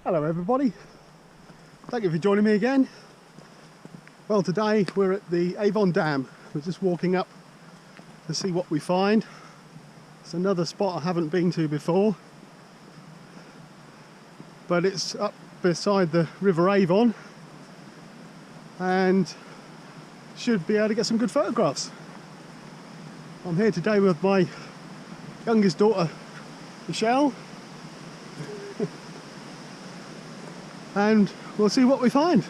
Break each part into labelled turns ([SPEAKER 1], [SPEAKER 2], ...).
[SPEAKER 1] Hello everybody, thank you for joining me again. Well, today we're at the Avon Dam. We're just walking up to see what we find. It's another spot I haven't been to before, but it's up beside the River Avon and should be able to get some good photographs. I'm here today with my youngest daughter Michelle and we'll see what we find.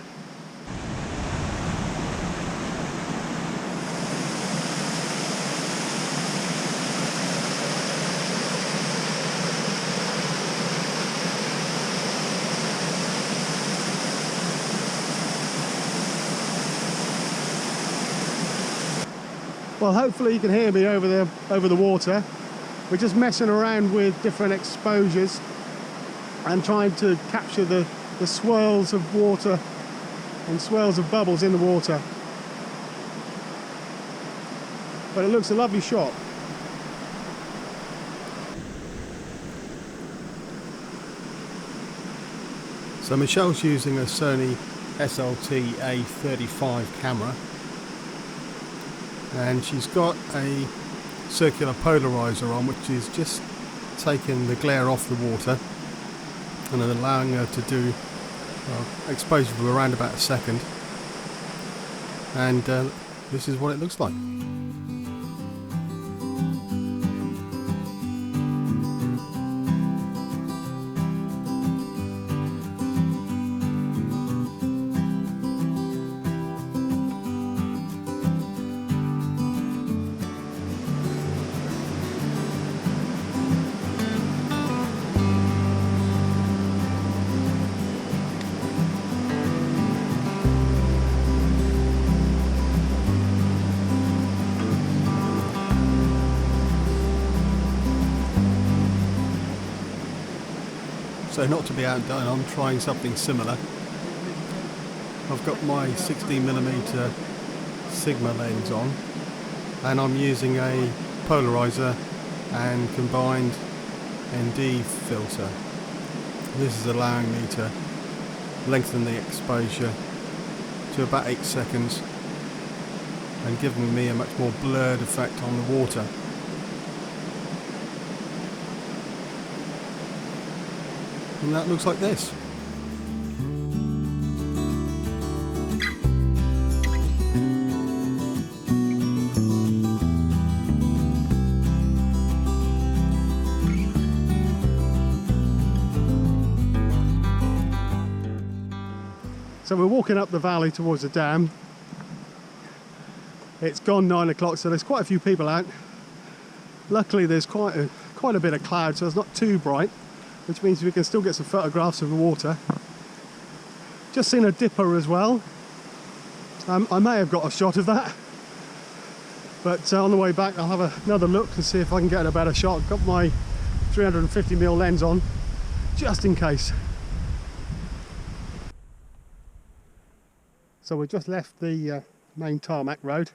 [SPEAKER 1] Well, hopefully you can hear me over the water. We're just messing around with different exposures and trying to capture the swirls of water and swirls of bubbles in the water. But it looks a lovely shot. So Michelle's using a Sony A6500 camera, and she's got a circular polariser on, which is just taking the glare off the water and then allowing her to do exposure for around about a second, and this is what it looks like. So not to be outdone, I'm trying something similar. I've got my 16mm Sigma lens on and I'm using a polariser and combined ND filter. This is allowing me to lengthen the exposure to about 8 seconds and giving me a much more blurred effect on the water. And that looks like this. So we're walking up the valley towards the dam. It's gone 9 o'clock, so there's quite a few people out. Luckily there's quite a bit of cloud, so it's not too bright, which means we can still get some photographs of the water. Just seen a dipper as well. I may have got a shot of that, but on the way back I'll have another look and see if I can get a better shot. Got my 350mm lens on, just in case. So we've just left the main tarmac road,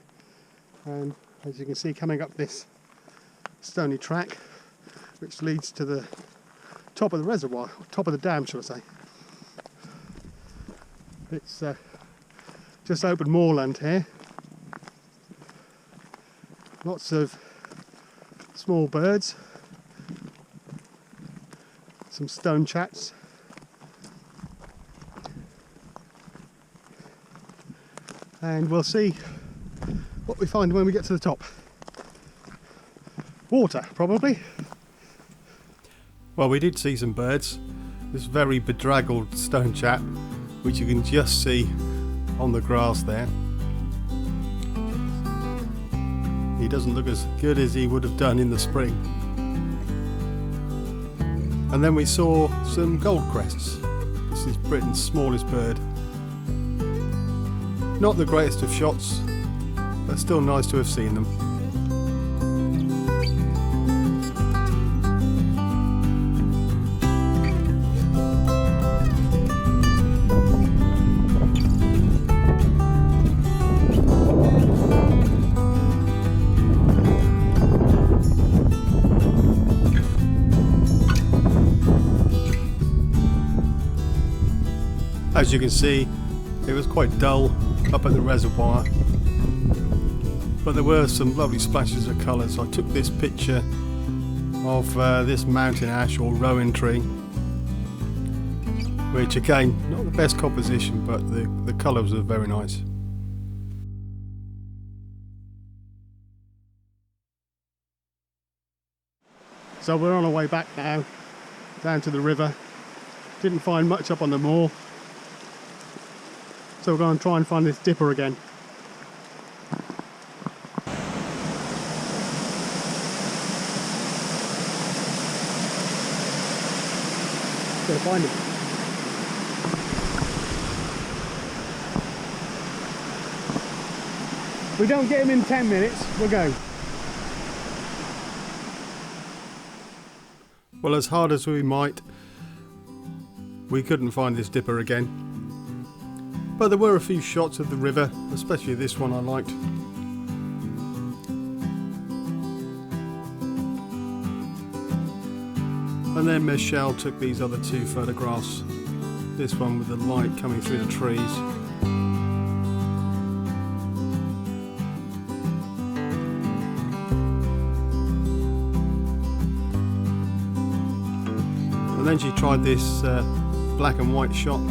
[SPEAKER 1] and as you can see, coming up this stony track, which leads to the top of the reservoir, top of the dam, shall I say. It's just open moorland here. Lots of small birds, some stone chats, and we'll see what we find when we get to the top. Water, probably. Well, we did see some birds. This very bedraggled stone chat, which you can just see on the grass there. He doesn't look as good as he would have done in the spring. And then we saw some goldcrests. This is Britain's smallest bird. Not the greatest of shots, but still nice to have seen them. As you can see, it was quite dull up at the reservoir, but there were some lovely splashes of colours. I took this picture of this mountain ash or rowan tree, which again, not the best composition, but the colours are very nice. So we're on our way back now, down to the river. Didn't find much up on the moor, so we're going to try and find this dipper again. Gotta find it. If we don't get him in 10 minutes, we'll go. Well, as hard as we might, we couldn't find this dipper again. But there were a few shots of the river, especially this one I liked. And then Michelle took these other two photographs. This one with the light coming through the trees. And then she tried this black and white shot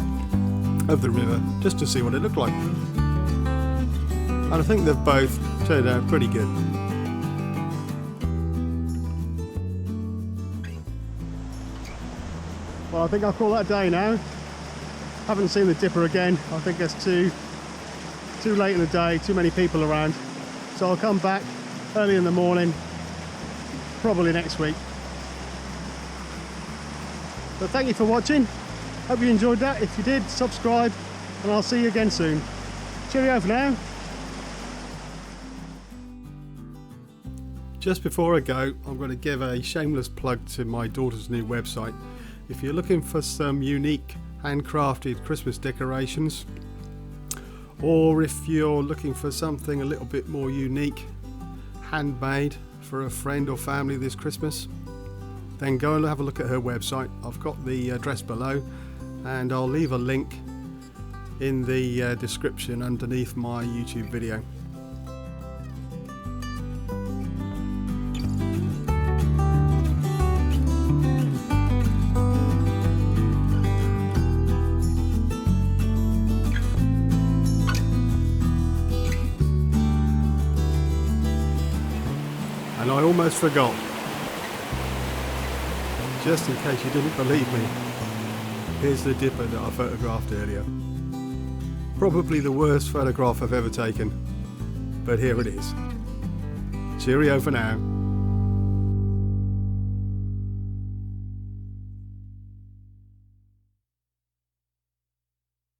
[SPEAKER 1] of the river just to see what it looked like. And I think they've both turned out pretty good. Well, I think I'll call that a day now. Haven't seen the dipper again. I think it's too late in the day, too many people around. So I'll come back early in the morning, probably next week. But thank you for watching. Hope you enjoyed that. If you did, subscribe, and I'll see you again soon. Cheerio for now. Just before I go, I'm going to give a shameless plug to my daughter's new website. If you're looking for some unique handcrafted Christmas decorations, or if you're looking for something a little bit more unique, handmade for a friend or family this Christmas, then go and have a look at her website. I've got the address below, and I'll leave a link in the description underneath my YouTube video. And I almost forgot, just in case you didn't believe me, here's the dipper that I photographed earlier. Probably the worst photograph I've ever taken, but here it is. Cheerio for now.